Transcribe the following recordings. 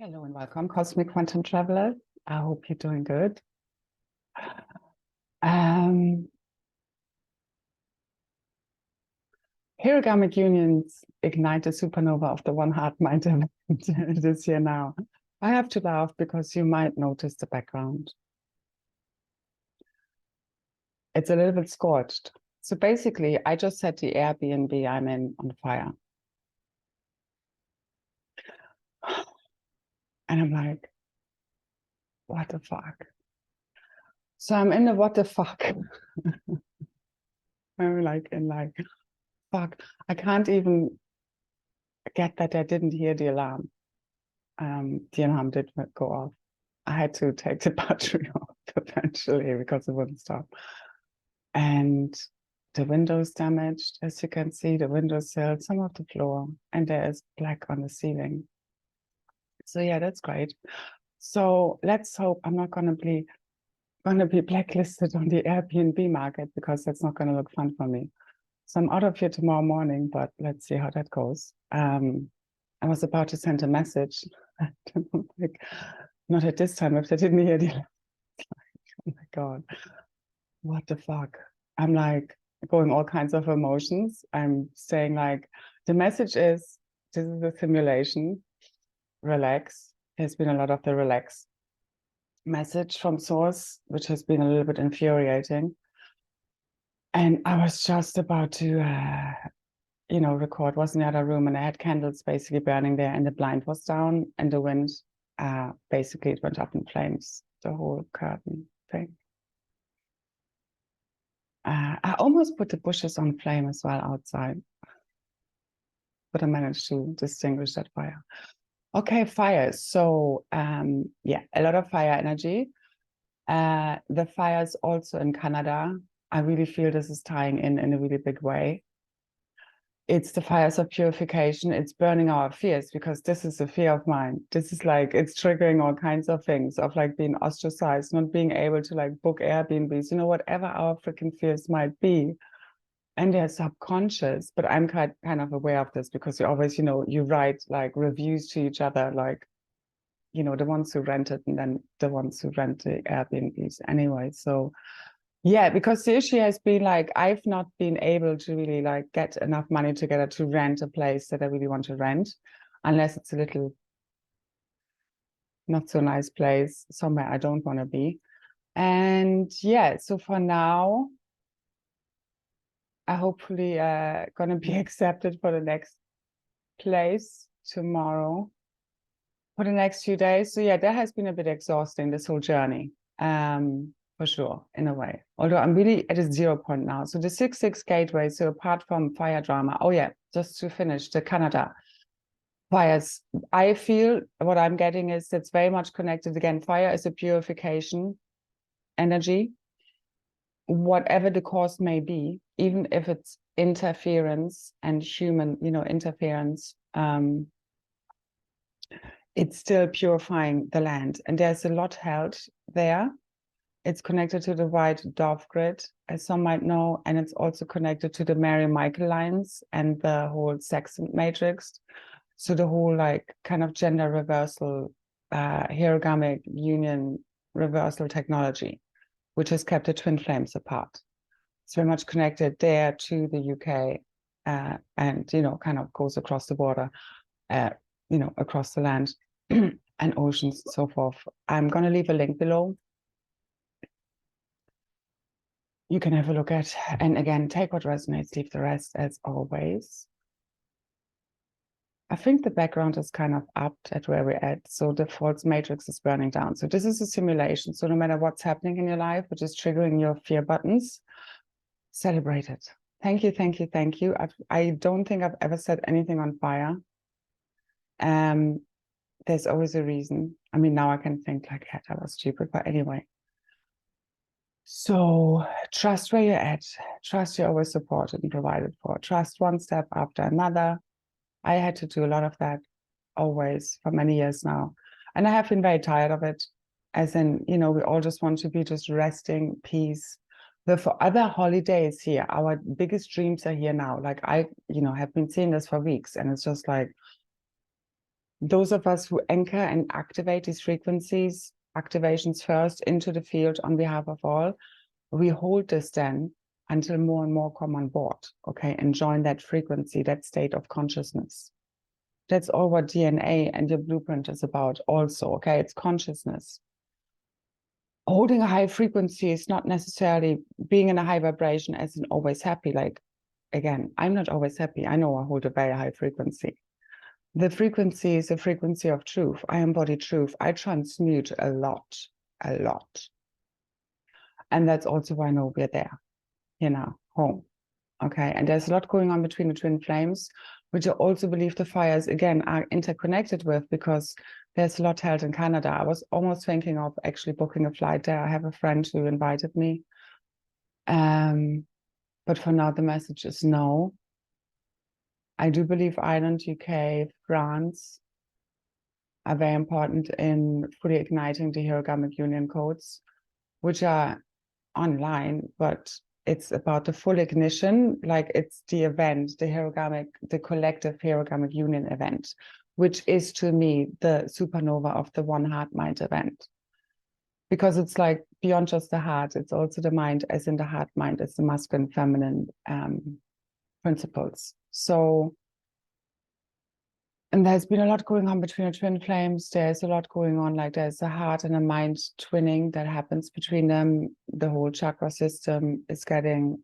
Hello and welcome, Cosmic Quantum Traveler. I hope you're doing good. Hierogamic unions ignite the supernova of the One Heart Mind event this year now. I have to laugh because you might notice the background. It's a little bit scorched. So basically, I just set the Airbnb I'm in on fire. And I'm like, what the fuck? So I'm in the what the fuck. I'm like, fuck, I can't even get that I didn't hear the alarm. The alarm did go off. I had to take the battery off eventually because it wouldn't stop. And the window's damaged, as you can see, the windowsill, some of the floor, and there is black on the ceiling. So yeah, that's great. So let's hope I'm not going to be blacklisted on the Airbnb market, because that's not going to look fun for me. So I'm out of here tomorrow morning, but let's see how that goes. I was about to send a message. Like, not at this time, if they didn't hear the oh my God, what the fuck? I'm like going all kinds of emotions. I'm saying like, the message is, this is a simulation, relax. There's been a lot of the relax message from source, which has been a little bit infuriating. And I was just about to, record, was in the other room, and I had candles basically burning there, and the blind was down, and the wind, basically it went up in flames, the whole curtain thing. I almost put the bushes on flame as well outside, but I managed to distinguish that fire. Okay, fire. So yeah, a lot of fire energy. The fires also in Canada. I really feel this is tying in a really big way. It's the fires of purification. It's burning our fears, because this is a fear of mine. This is like, it's triggering all kinds of things of like being ostracized, not being able to like book Airbnbs, whatever our freaking fears might be. And they're subconscious, but I'm kind of aware of this, because you always, you write like reviews to each other, like, the ones who rent it and then the ones who rent the Airbnbs anyway. So yeah, because the issue has been like, I've not been able to really like get enough money together to rent a place that I really want to rent, unless it's a little not so nice place somewhere I don't want to be. And yeah, so for now, I hopefully gonna be accepted for the next place tomorrow, for the next few days. So yeah, that has been a bit exhausting, this whole journey. For sure, in a way. Although I'm really at a 0 point now. So the 6-6 gateway, so apart from fire drama, oh yeah, just to finish, the Canada fires, I feel what I'm getting is it's very much connected. Again, fire is a purification energy, whatever the cause may be, even if it's interference and human, interference, it's still purifying the land. And there's a lot held there. It's connected to the white dove grid, as some might know, and it's also connected to the Mary Michael lines and the whole sex matrix. So the whole like kind of gender reversal, hierogamic union reversal technology, which has kept the twin flames apart. It's very much connected there to the UK, and kind of goes across the border, across the land and oceans and so forth. I'm going to leave a link below. You can have a look at, and again, take what resonates, leave the rest, as always. I think the background is kind of upped at where we're at. So the false matrix is burning down. So this is a simulation. So no matter what's happening in your life, which is triggering your fear buttons, celebrate it. Thank you, thank you, thank you. I don't think I've ever set anything on fire. There's always a reason. I mean, now I can think like, yeah, that was stupid, but anyway. So trust where you're at. Trust you're always supported and provided for. Trust one step after another. I had to do a lot of that always for many years now. And I have been very tired of it. As in, we all just want to be just resting, peace. For other holidays here, our biggest dreams are here now. Like I, have been seeing this for weeks, and it's just like, those of us who anchor and activate these frequencies, activations first into the field on behalf of all, we hold this then until more and more come on board, okay, and join that frequency, that state of consciousness. That's all what DNA and your blueprint is about also, okay? It's consciousness. Holding a high frequency is not necessarily being in a high vibration as in always happy. Like, again, I'm not always happy. I know I hold a very high frequency. The frequency is the frequency of truth. I embody truth. I transmute a lot. And that's also why I know we're there, you know, home. Okay, and there's a lot going on between the twin flames, which I also believe the fires, again, are interconnected with, because there's a lot held in Canada. I was almost thinking of actually booking a flight there. I have a friend who invited me. But for now, the message is no. I do believe Ireland, UK, France are very important in fully igniting the Hierogamic union codes, which are online, but it's about the full ignition, like it's the event, the collective Hierogamic union event, which is to me the supernova of the One Heart Mind event. Because it's like beyond just the heart, it's also the mind, as in the heart mind, it's the masculine, feminine principles. So, and there's been a lot going on between the twin flames. There's a lot going on, like there's a heart and a mind twinning that happens between them. The whole chakra system is getting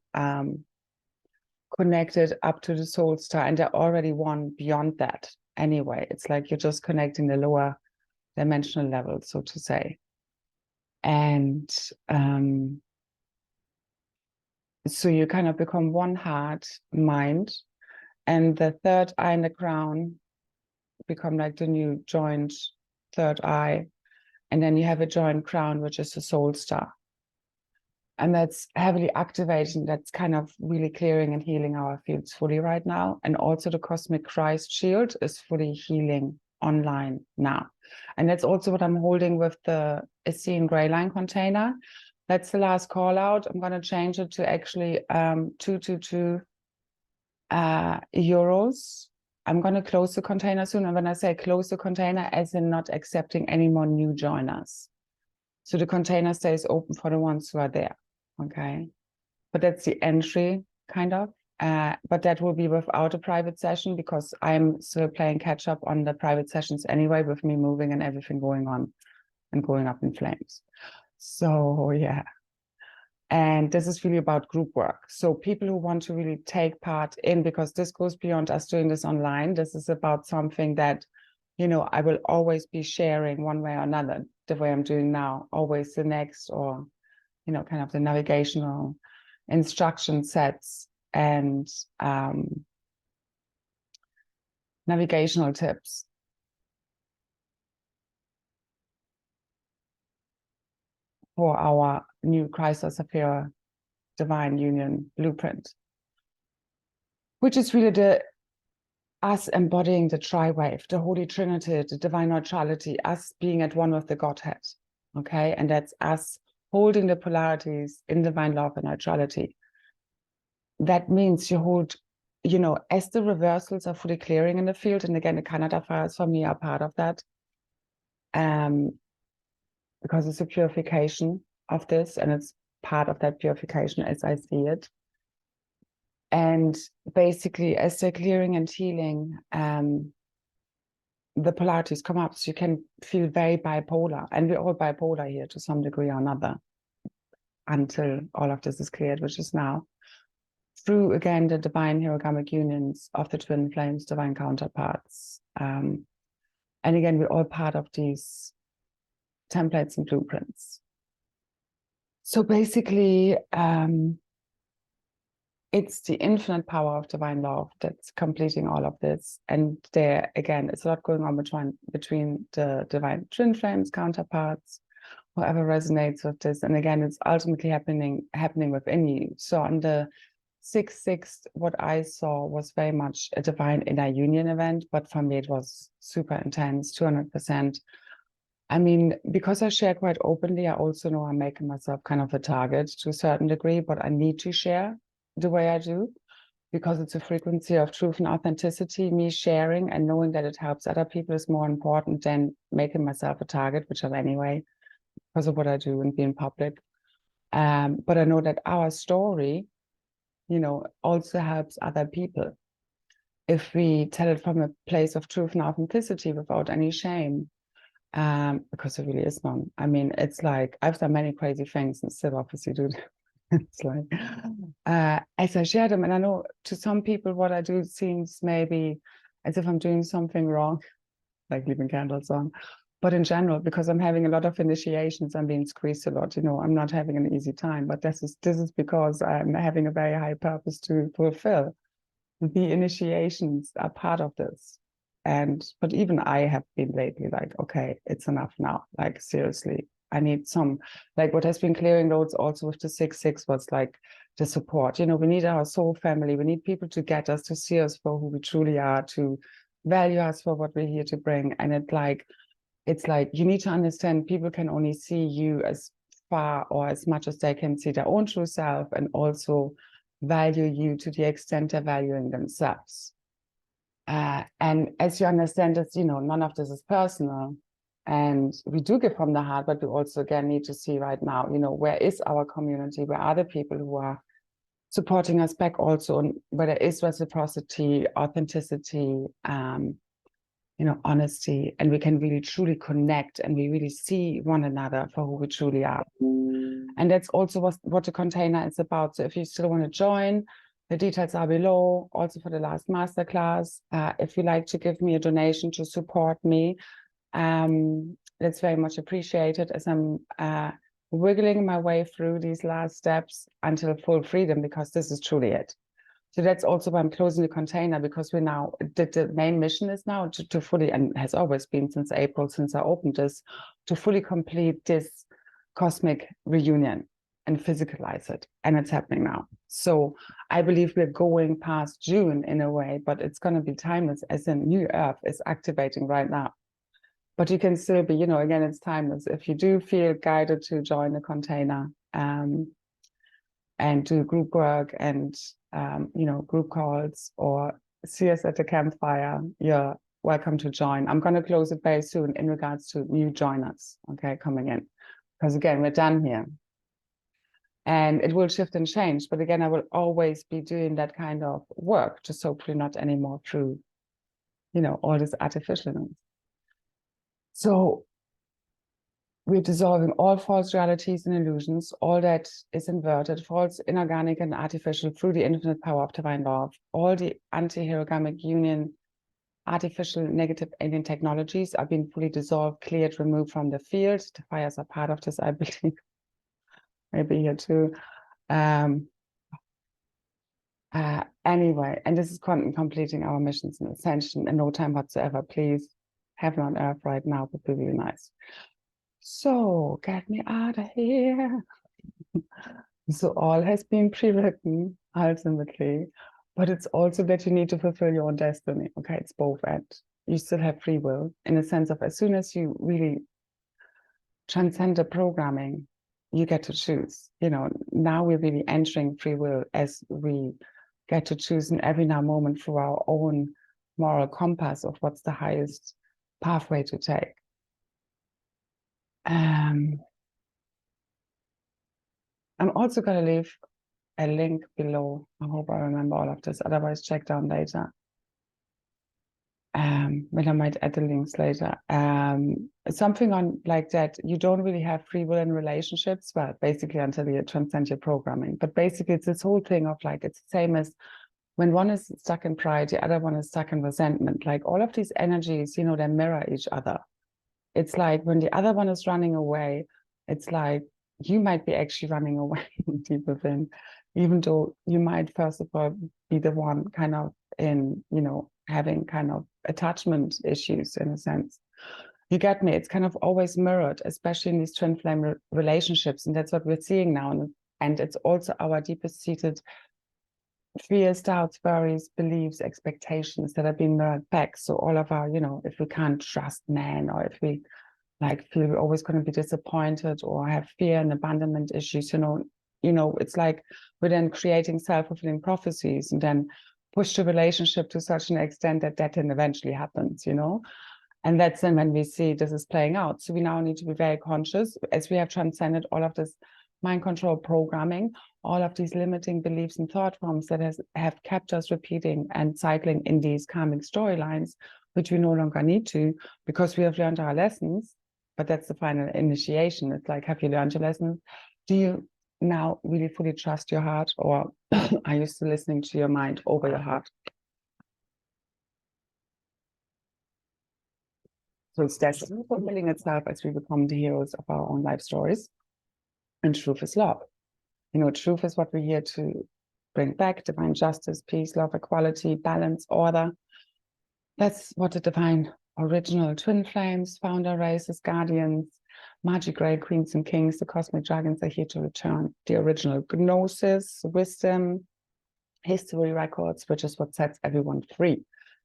connected up to the soul star, and they're already one beyond that anyway. It's like you're just connecting the lower dimensional level, so to say. And so you kind of become one heart, mind, and the third eye and the crown become like the new joined third eye, and then you have a joined crown, which is the soul star, and that's heavily activating. That's kind of really clearing and healing our fields fully right now. And also the cosmic Christ shield is fully healing online now, and that's also what I'm holding with the ESSENE gray line container. That's the last call out. I'm going to change it to actually 222 euros. I'm going to close the container soon. And when I say close the container, as in not accepting any more new joiners. So the container stays open for the ones who are there. Okay. But that's the entry, kind of. But that will be without a private session, because I'm still playing catch up on the private sessions anyway, with me moving and everything going on and going up in flames. So, yeah. And this is really about group work. So people who want to really take part in, because this goes beyond us doing this online. This is about something that, you know, I will always be sharing one way or another, the way I'm doing now, always the next, or, you know, kind of the navigational instruction sets and navigational tips. For our new Christ or Sapphira Divine Union blueprint, which is really us embodying the tri-wave, the Holy Trinity, the divine neutrality, us being at one with the Godhead, okay? And that's us holding the polarities in divine love and neutrality. That means you hold, you know, as the reversals are fully clearing in the field, and again, the Canada fires for me are part of that, because it's a purification of this, and it's part of that purification as I see it. And basically, as they're clearing and healing, the polarities come up, so you can feel very bipolar, and we're all bipolar here to some degree or another, until all of this is cleared, which is now, through, again, the divine Hierogamic unions of the twin flames, divine counterparts. And again, we're all part of these templates and blueprints. So basically, it's the infinite power of divine love that's completing all of this. And there, again, it's a lot going on between the divine twin flames counterparts, whoever resonates with this. And again, it's ultimately happening within you. So on the 6/6, what I saw was very much a divine inner union event, but for me, it was super intense, 200%. I mean, because I share quite openly, I also know I'm making myself kind of a target to a certain degree, but I need to share the way I do. because it's a frequency of truth and authenticity. Me sharing and knowing that it helps other people is more important than making myself a target, which I'm anyway, because of what I do and being public. But I know that our story, you know, also helps other people. If we tell it from a place of truth and authenticity without any shame, because there really is none. I mean, it's like, I've done many crazy things and still obviously do. It's like, as I share them, and I know to some people what I do seems maybe as if I'm doing something wrong, like leaving candles on. But in general, because I'm having a lot of initiations, I'm being squeezed a lot, you know, I'm not having an easy time, but this is because I'm having a very high purpose to fulfill. The initiations are part of this. But even I have been lately like, okay, it's enough now. Like, seriously, I need some, like what has been clearing loads also with the 6/6 was like the support. You know, we need our soul family. We need people to get us, to see us for who we truly are, to value us for what we're here to bring. And it's like you need to understand people can only see you as far or as much as they can see their own true self, and also value you to the extent they're valuing themselves. And as you understand this, you know, none of this is personal, and we do give from the heart, but we also again need to see right now, you know, where is our community? Where are the people who are supporting us back also, and where there is reciprocity, authenticity, you know, honesty, and we can really truly connect and we really see one another for who we truly are. And that's also what the container is about. So if you still want to join, the details are below, also for the last masterclass. If you like to give me a donation to support me, that's very much appreciated, as I'm wiggling my way through these last steps until full freedom, because this is truly it. So that's also why I'm closing the container, because we now, the main mission is now to fully, and has always been since April, since I opened this, to fully complete this cosmic reunion and physicalize it. And it's happening now. So I believe we're going past June in a way, but it's going to be timeless, as in New Earth is activating right now. But you can still be, you know, again, it's timeless. If you do feel guided to join the container and do group work and, you know, group calls, or see us at the campfire, you're welcome to join. I'm going to close it very soon in regards to new joiners, okay, coming in. Because again, we're done here. And it will shift and change. But again, I will always be doing that kind of work, just hopefully not anymore through, you know, all this artificialness. So we're dissolving all false realities and illusions, all that is inverted, false, inorganic, and artificial, through the infinite power of divine love. All the anti-Hierogamic union, artificial, negative alien technologies are being fully dissolved, cleared, removed from the field. The fires are part of this, I believe. Maybe here too. Anyway, and this is completing our missions in Ascension in no time whatsoever. Please, heaven on earth right now would be really nice. So get me out of here. So all has been pre-written ultimately, but it's also that you need to fulfill your own destiny. Okay, it's both, and you still have free will, in a sense of, as soon as you really transcend the programming, you get to choose. You know, now we're really entering free will, as we get to choose in every now moment through our own moral compass of what's the highest pathway to take. I'm also going to leave a link below. I hope I remember all of this, otherwise check down later. But I might add the links later. Something on like that, you don't really have free will in relationships, well, basically until you transcend your programming. But basically it's this whole thing of like, it's the same as when one is stuck in pride, the other one is stuck in resentment. Like all of these energies, you know, they mirror each other. It's like when the other one is running away, it's like you might be actually running away deep within, even though you might first of all be the one kind of in, you know, having kind of attachment issues in a sense. You get me? It's kind of always mirrored, especially in these twin flame relationships. And that's what we're seeing now. And it's also our deepest seated fears, doubts, worries, beliefs, expectations that are being mirrored back. So all of our, you know, if we can't trust men, or if we like feel we're always going to be disappointed or have fear and abandonment issues, you know, you know, it's like we're then creating self-fulfilling prophecies and then push the relationship to such an extent that that then eventually happens, you know. And that's then when we see this is playing out. So we now need to be very conscious as we have transcended all of this mind control programming, all of these limiting beliefs and thought forms that have kept us repeating and cycling in these karmic storylines, which we no longer need to, because we have learned our lessons. But that's the final initiation. It's like, have you learned your lessons? Do you now really fully trust your heart, or are you still listening to your mind over your heart? So it's destiny fulfilling itself as we become the heroes of our own life stories. And truth is love. You know, truth is what we're here to bring back: divine justice, peace, love, equality, balance, order. That's what the divine original twin flames, founder races, guardians, magic gray queens and kings, the cosmic dragons are here to return. The original gnosis, wisdom, history records, which is what sets everyone free,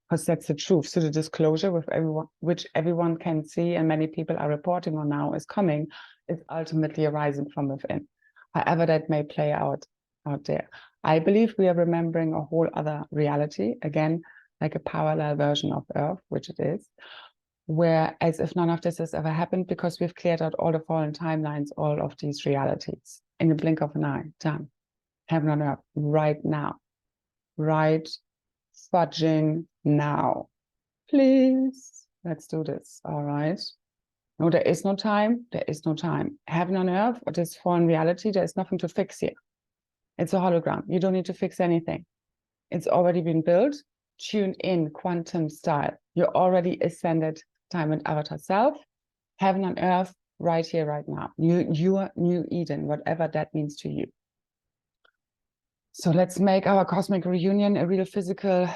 because that's the truth. So the disclosure with everyone, which everyone can see and many people are reporting on now is coming, is ultimately arising from within. However that may play out there. I believe we are remembering a whole other reality, again, like a parallel version of Earth, which it is, where as if none of this has ever happened, because we've cleared out all the fallen timelines, all of these realities in the blink of an eye, done. Heaven on earth, right now. Right fudging now. Please, let's do this, all right? No, there is no time. There is no time. Heaven on earth, or this fallen reality, there is nothing to fix here. It's a hologram. You don't need to fix anything. It's already been built. Tune in quantum style. You're already ascended diamond avatar self. Heaven on earth, right here, right now. Your new Eden, whatever that means to you. So let's make our cosmic reunion a real physical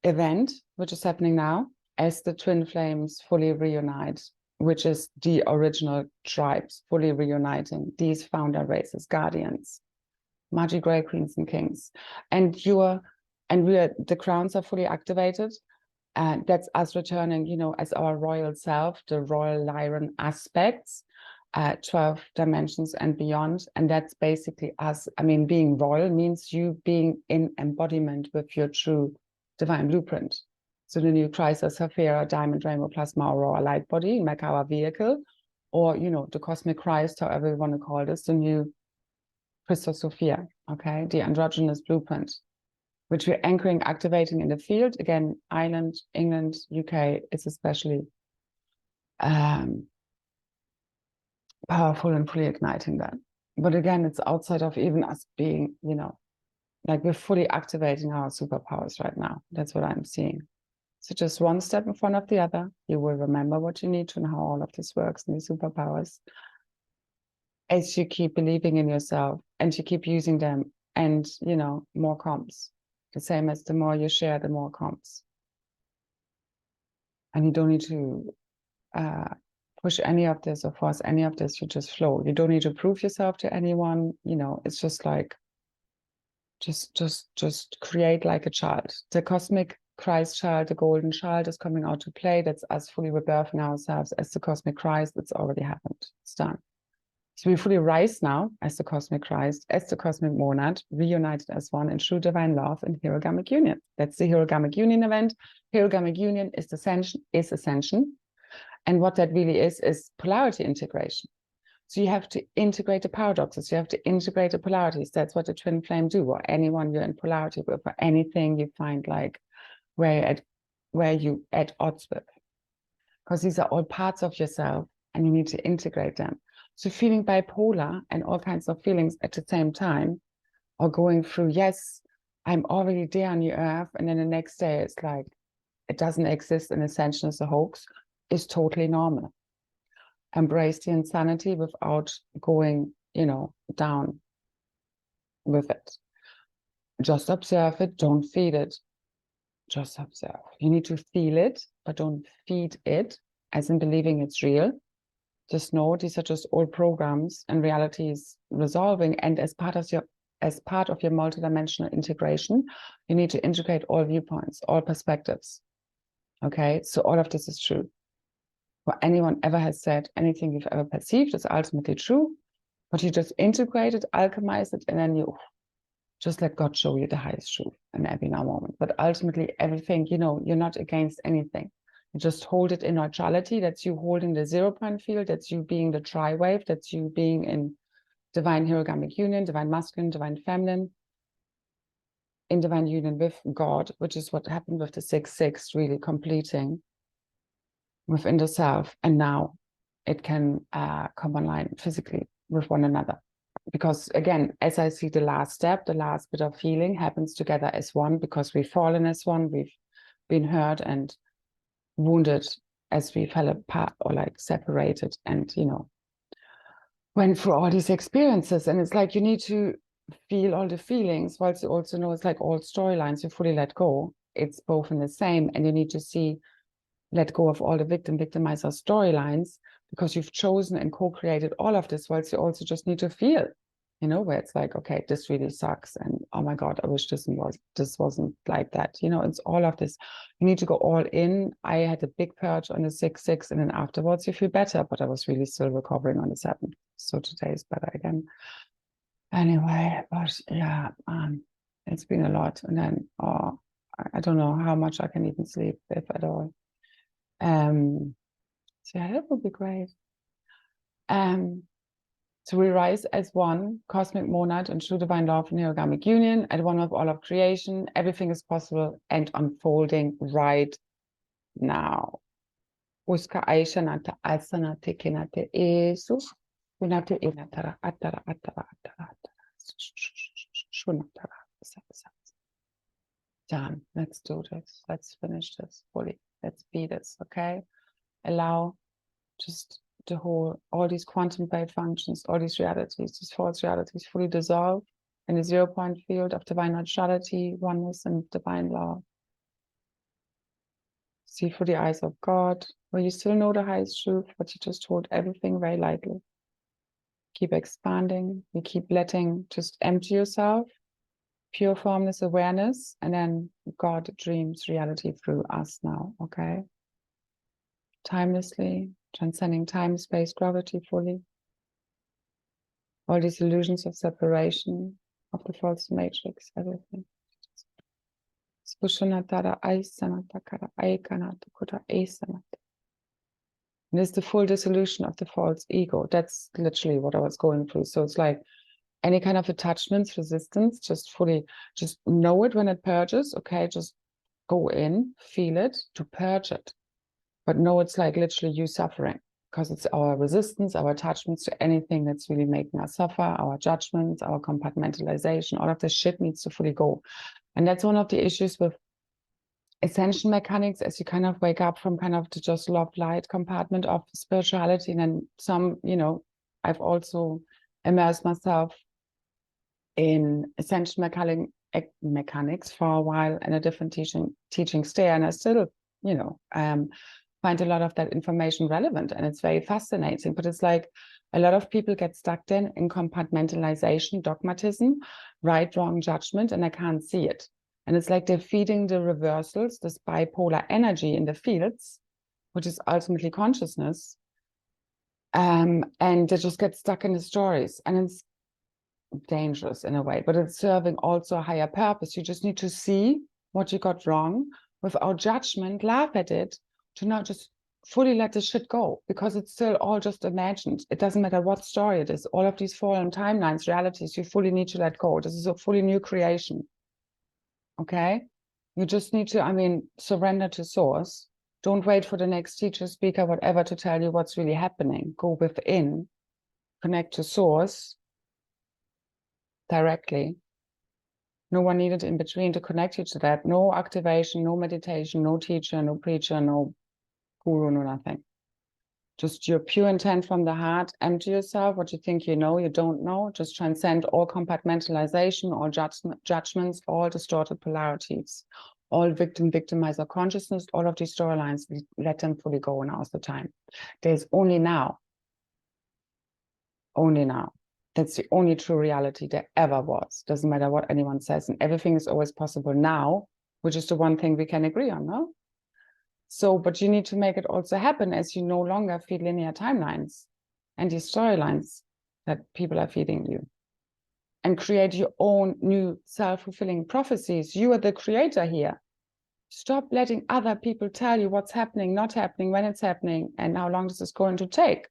event, which is happening now as the twin flames fully reunite, which is the original tribes fully reuniting, these founder races, guardians, magic gray queens and kings. And the crowns are fully activated. And that's us returning, you know, as our royal self, the royal Lyran aspects, 12 dimensions and beyond. And that's basically us. I mean, being royal means you being in embodiment with your true divine blueprint. So the new Chrysa, Sapphira, Diamond, Rainbow, Plasma, Aurora, Light Body, make our vehicle, or, you know, the cosmic Christ, however you want to call this, the new Christos Sophia, okay, the androgynous blueprint, which we're anchoring, activating in the field. Again, Ireland, England, UK, it's especially powerful and fully igniting that. But again, it's outside of even us being, you know, like we're fully activating our superpowers right now. That's what I'm seeing. So just one step in front of the other, you will remember what you need to and how all of this works in the superpowers. As you keep believing in yourself and you keep using them, and, you know, more comes. The same as the more you share, the more comes. And you don't need to push any of this or force any of this. You just flow. You don't need to prove yourself to anyone. You know, it's just like, just create like a child. The cosmic Christ child, the golden child is coming out to play. That's us fully rebirthing ourselves as the cosmic Christ. It's already happened. It's done. So we fully rise now as the cosmic Christ, as the cosmic monad, reunited as one in true divine love and Hierogamic union. That's the Hierogamic union event. Hierogamic union is ascension. And what that really is polarity integration. So you have to integrate the paradoxes. You have to integrate the polarities. That's what the twin flame do, or anyone you're in polarity with, or anything you find like where you at odds with. Because these are all parts of yourself and you need to integrate them. So feeling bipolar and all kinds of feelings at the same time, or going through, yes, I'm already there on the earth, and then the next day it's like, it doesn't exist and Ascension is a hoax, is totally normal. Embrace the insanity without going, you know, down with it. Just observe it, don't feed it. Just observe. You need to feel it, but don't feed it, as in believing it's real. Just know these are just old programs and reality is resolving. And as part of your multidimensional integration, you need to integrate all viewpoints, all perspectives. Okay, so all of this is true. What anyone ever has said, anything you've ever perceived is ultimately true. But you just integrate it, alchemize it, and then you just let God show you the highest truth in every now moment. But ultimately, everything, you know, you're not against anything. You just hold it in neutrality. That's you holding the 0-point field. That's you being the tri-wave. That's you being in divine hierogamic union, divine masculine, divine feminine, in divine union with God, which is what happened with the 6-6, really completing within the self. And now it can come online physically with one another. Because again, as I see the last step, the last bit of healing happens together as one, because we've fallen as one, we've been hurt and wounded as we fell apart or like separated, and, you know, went through all these experiences. And it's like you need to feel all the feelings, whilst you also know it's like all storylines, you fully let go. It's both in the same, and you need to see, let go of all the victimizer storylines, because you've chosen and co-created all of this, whilst you also just need to feel, you know, where it's like, okay, this really sucks, and oh my God, I wish this wasn't like that. You know, it's all of this. You need to go all in. I had a big purge on the 6-6, and then afterwards you feel better, but I was really still recovering on the 7. So today is better again. Anyway, but yeah, it's been a lot. And then I don't know how much I can even sleep, if at all. So yeah, that would be great. So we rise as one cosmic monad and true divine love in hierogamic union, at one with all of creation. Everything is possible and unfolding right now. Uska Aisha Nata Asana Tekinate Esu. Unate Inatara Atara Atara Atara. Done. Let's do this. Let's finish this fully. Let's be this, okay? Allow just the whole, all these quantum wave functions, all these realities, these false realities fully dissolve in the 0-point field of divine neutrality, oneness, and divine love. See through the eyes of God, where you still know the highest truth, but you just hold everything very lightly. Keep expanding. You keep letting, just empty yourself, pure formless awareness, and then God dreams reality through us now, okay? Timelessly, transcending time, space, gravity fully. All these illusions of separation, of the false matrix, everything. And it's the full dissolution of the false ego. That's literally what I was going through. So it's like any kind of attachments, resistance, just fully, just know it when it purges, okay? Just go in, feel it, to purge it. But know it's like literally you suffering, because it's our resistance, our attachments to anything that's really making us suffer, our judgments, our compartmentalization, all of this shit needs to fully go. And that's one of the issues with Ascension mechanics, as you kind of wake up from kind of the just love light compartment of spirituality. And then some, you know, I've also immersed myself in Ascension mechanics for a while in a different teaching stay. And I still, you know, find a lot of that information relevant, and it's very fascinating. But it's like a lot of people get stuck then in compartmentalization, dogmatism, right, wrong, judgment, and I can't see it. And it's like they're feeding the reversals, this bipolar energy in the fields, which is ultimately consciousness. And they just get stuck in the stories. And it's dangerous in a way, but it's serving also a higher purpose. You just need to see what you got wrong without judgment, laugh at it, to not just fully let the shit go, because it's still all just imagined. It doesn't matter what story it is. All of these fallen timelines, realities, you fully need to let go. This is a fully new creation. Okay, you just need to, I mean, surrender to source. Don't wait for the next teacher, speaker, whatever, to tell you what's really happening. Go within, connect to source directly. No one needed in between to connect you to that. No activation, no meditation, no teacher, no preacher, no guru, no nothing. Just your pure intent from the heart. Empty yourself. What you think you know, you don't know. Just transcend all compartmentalization, all judgments, all distorted polarities, all victimizer consciousness, all of these storylines. Let them fully go. Now's the time. There's only now. Only now. That's the only true reality there ever was. Doesn't matter what anyone says, and everything is always possible now, which is the one thing we can agree on, no? So, but you need to make it also happen, as you no longer feed linear timelines and these storylines. that people are feeding you. And create your own new self-fulfilling prophecies. You are the creator here. Stop letting other people tell you what's happening, not happening, when it's happening, and how long this is going to take.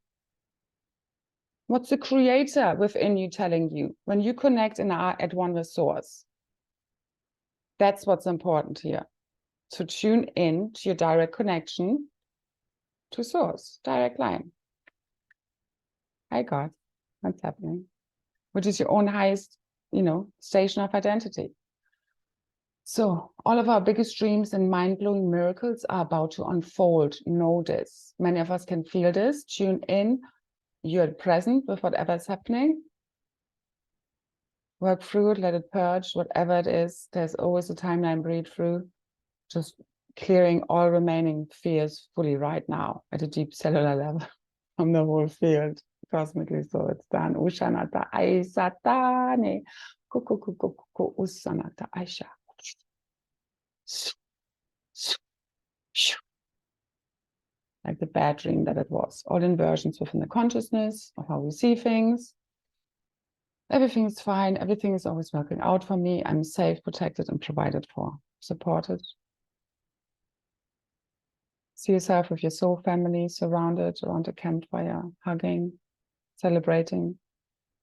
What's the creator within you telling you? When you connect and are at one with source, that's what's important here. To tune in to your direct connection to source, direct line. Hi God, what's happening? Which is your own highest, station of identity. So all of our biggest dreams and mind-blowing miracles are about to unfold. Know this. Many of us can feel this. Tune in. You're present with whatever's happening. Work through it, let it purge, whatever it is. There's always a timeline, breathe through. Just clearing all remaining fears fully right now at a deep cellular level from the whole field. Cosmically, so it's done. Ushanata Aisatane. Kukukukuku Usanata Aisha. Like the bad dream that it was. All inversions within the consciousness of how we see things. Everything is fine. Everything is always working out for me. I'm safe, protected, and provided for. Supported. See yourself with your soul family surrounded around a campfire, hugging, celebrating.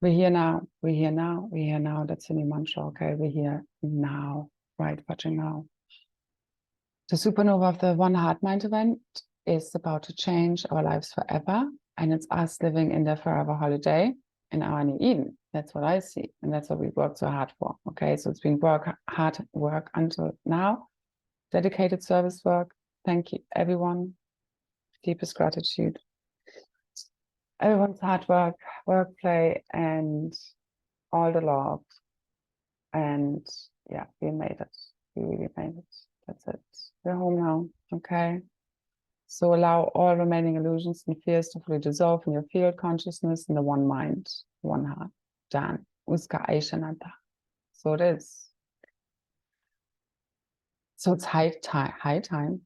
We're here now. We're here now. We're here now. That's the new mantra. Okay, we're here now. Right, watching now. The supernova of the One Heart Mind event is about to change our lives forever. And it's us living in the forever holiday in our new Eden. That's what I see. And that's what we worked so hard for. Okay, so it's been hard work until now. Dedicated service work. Thank you, everyone. Deepest gratitude. Everyone's hard work, play, and all the love. And yeah, we made it. We really made it. That's it. We're home now. Okay. So allow all remaining illusions and fears to fully dissolve in your field consciousness in the one mind, one heart. Done. Uska Aishananta. So it is. So it's high time,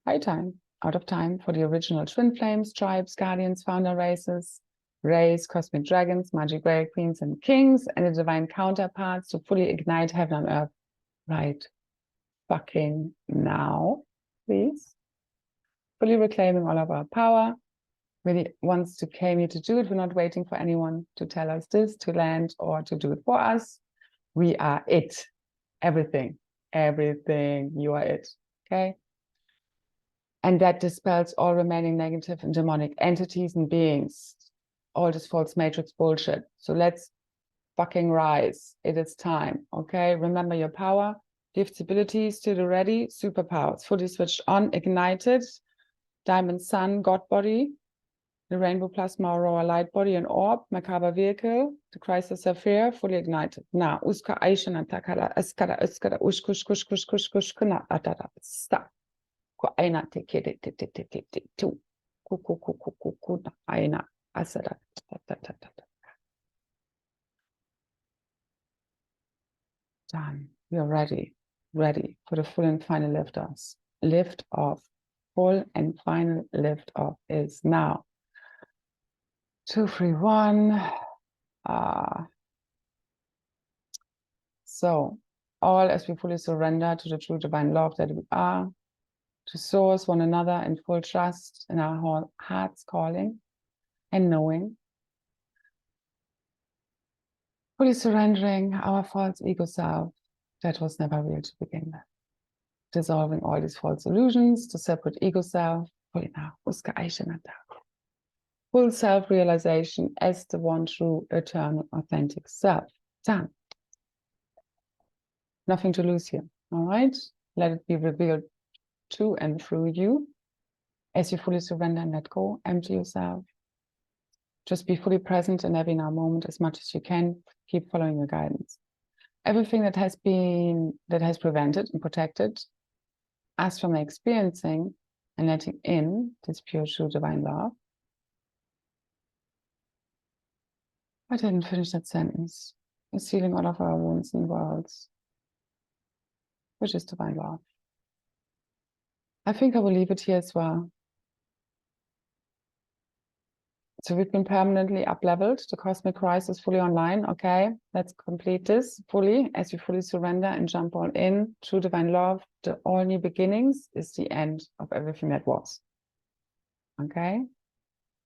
out of time for the original twin flames, tribes, guardians, founder races, cosmic dragons, magic warrior queens and kings, and the divine counterparts to fully ignite heaven on earth right fucking now, please. Fully reclaiming all of our power. Really wants to came here to do it. We're not waiting for anyone to tell us this, to land, or to do it for us. We are it. Everything. You are it. Okay? And that dispels all remaining negative and demonic entities and beings. All this false matrix bullshit. So let's fucking rise. It is time. Okay? Remember your power, gifts, abilities to the ready, superpowers, fully switched on, ignited, diamond sun, God body, the rainbow plasma aurora light body and orb, Merkaba vehicle, the Christ Sapphire, fully ignited. Now, uska aishana takara, eskara, kush, kuna, atara, stop. Ko aina teke tu. Ku, aina, asada. Done. We are ready for the full and final lift-offs. Lift off. Full and final lift off is now. 2, 3, 1. So, all as we fully surrender to the true divine love that we are, to source one another in full trust in our heart's calling and knowing, fully surrendering our false ego self that was never real to begin with, dissolving all these false illusions, the separate ego self, fully now, full self-realization as the one true, eternal, authentic self. Done. Nothing to lose here, all right? Let it be revealed to and through you as you fully surrender and let go, empty yourself. Just be fully present in every now moment as much as you can. Keep following your guidance. Everything that has prevented and protected us from experiencing and letting in this pure, true, divine love. I didn't finish that sentence. It's healing all of our wounds and worlds, which is divine love. I think I will leave it here as well. So we've been permanently up-leveled. The cosmic rise is fully online. Okay, let's complete this fully as we fully surrender and jump all in. True divine love, the all new beginnings is the end of everything that was. Okay,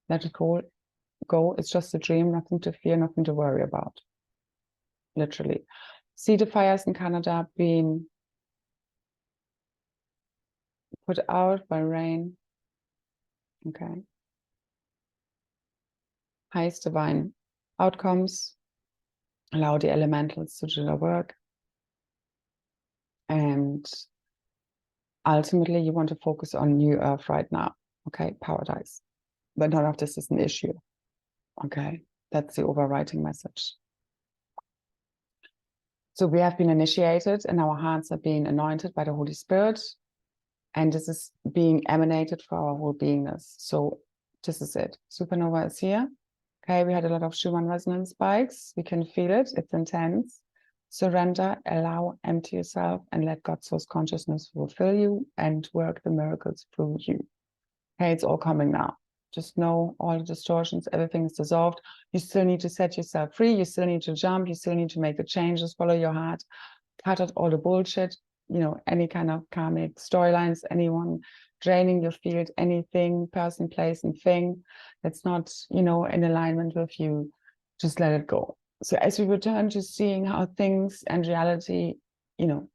let it go. It's just a dream, nothing to fear, nothing to worry about. Literally. See the fires in Canada being put out by rain. Okay. Highest divine outcomes. Allow the elementals to do their work. And ultimately, you want to focus on New Earth right now. Okay, paradise. But none of this is an issue. Okay, that's the overriding message. So we have been initiated and our hearts are being anointed by the Holy Spirit. And this is being emanated for our whole beingness. So this is it. Supernova is here. Okay, we had a lot of Schumann resonance spikes. We can feel it. It's intense. Surrender, allow, empty yourself, and let God's source consciousness fulfill you and work the miracles through you. Okay, it's all coming now. Just know all the distortions, everything is dissolved. You still need to set yourself free. You still need to jump. You still need to make the changes, follow your heart, cut out all the bullshit, you know, any kind of karmic storylines, anyone draining your field, anything, person, place, and thing that's not, you know, in alignment with you, just let it go. So as we return to seeing how things and reality, you know,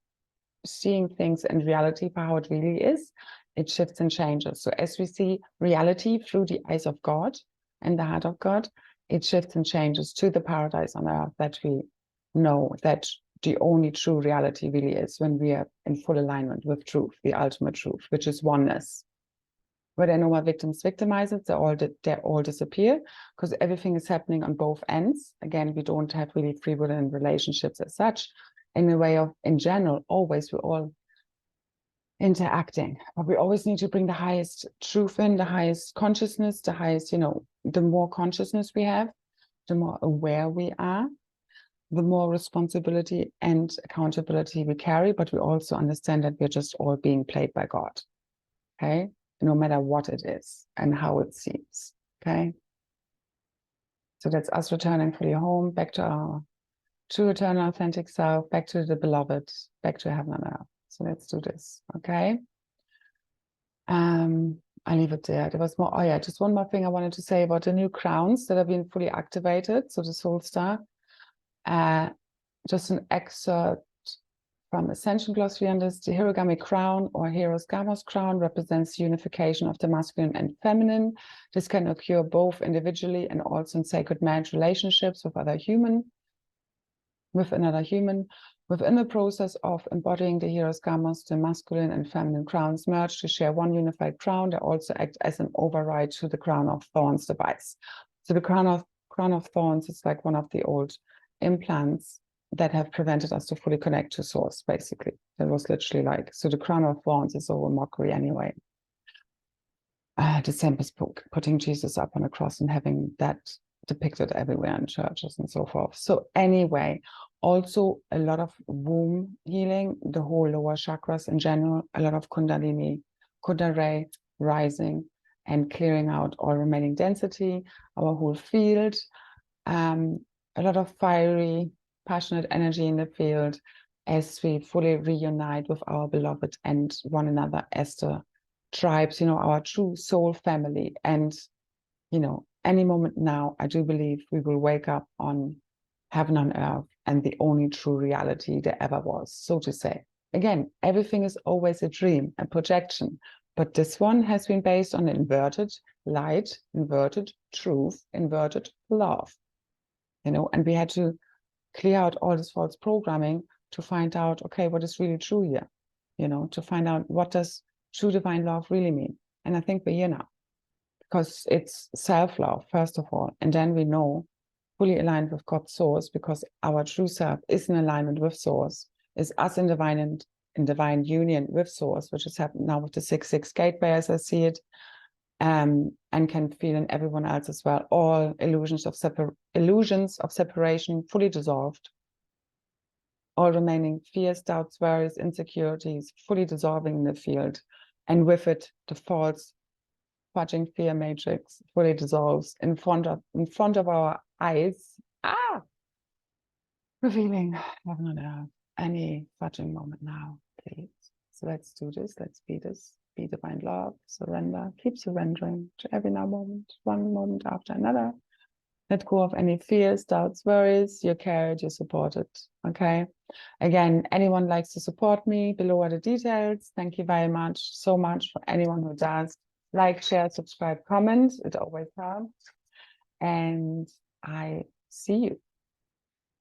seeing things and reality for how it really is, it shifts and changes. So as we see reality through the eyes of God and the heart of God, it shifts and changes to the paradise on earth that we know that the only true reality really is when we are in full alignment with truth, the ultimate truth, which is oneness. Where there are no more victims victimized, they all disappear because everything is happening on both ends. Again, we don't have really free will in relationships as such. In a way of, in general, always we're all interacting, but we always need to bring the highest truth in, the highest consciousness, the highest, you know, the more consciousness we have, the more aware we are, the more responsibility and accountability we carry, but we also understand that we're just all being played by God, okay? No matter what it is and how it seems, okay? So that's us returning fully home, back to our true, eternal, authentic self, back to the beloved, back to heaven and earth. So let's do this, okay? I leave it there. There was more, oh yeah, just one more thing I wanted to say about the new crowns that have been fully activated. So the soul star. Just an excerpt from Ascension glossary on this. The Hierogamic crown or Hero's Gamos crown represents the unification of the masculine and feminine. This can occur both individually and also in sacred marriage relationships with another human. Within the process of embodying the Hero's Gamos, the masculine and feminine crowns merge to share one unified crown. They also act as an override to the crown of thorns device. So the crown of thorns is like one of the old implants that have prevented us to fully connect to source, basically. That was literally like, so the crown of thorns is all a mockery anyway. The same as putting Jesus up on a cross and having that depicted everywhere in churches and so forth. So anyway, also a lot of womb healing, the whole lower chakras in general, a lot of Kundalini, Kundalini rising and clearing out all remaining density, our whole field, a lot of fiery, passionate energy in the field as we fully reunite with our beloved and one another as the tribes, you know, our true soul family. And, you know, any moment now, I do believe we will wake up on heaven on earth and the only true reality there ever was, so to say. Again, everything is always a dream, a projection, but this one has been based on inverted light, inverted truth, inverted love. You know, and we had to clear out all this false programming to find out, okay, what is really true here? You know, to find out what does true divine love really mean? And I think we're here now because it's self-love, first of all. And then we know fully aligned with God's source because our true self is in alignment with source, is us in divine union with source, which has happened now with the 6-6 gateway as I see it. And can feel in everyone else as well. All illusions of separation fully dissolved. All remaining fears, doubts, worries, insecurities fully dissolving in the field. And with it, the false fudging fear matrix fully dissolves in front of our eyes. Revealing heaven and earth. Any fudging moment now, please. So let's do this. Let's be this. Be divine love. Surrender. Keep surrendering to every now moment, one moment after another. Let go of any fears, doubts, worries. You're carried, you're supported. Okay. Again, anyone likes to support me, below are the details. Thank you very much, so much for anyone who does. Like, share, subscribe, comment. It always helps. And I see you.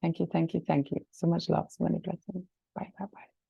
Thank you, thank you, thank you. So much love, so many blessings. Bye, bye, bye.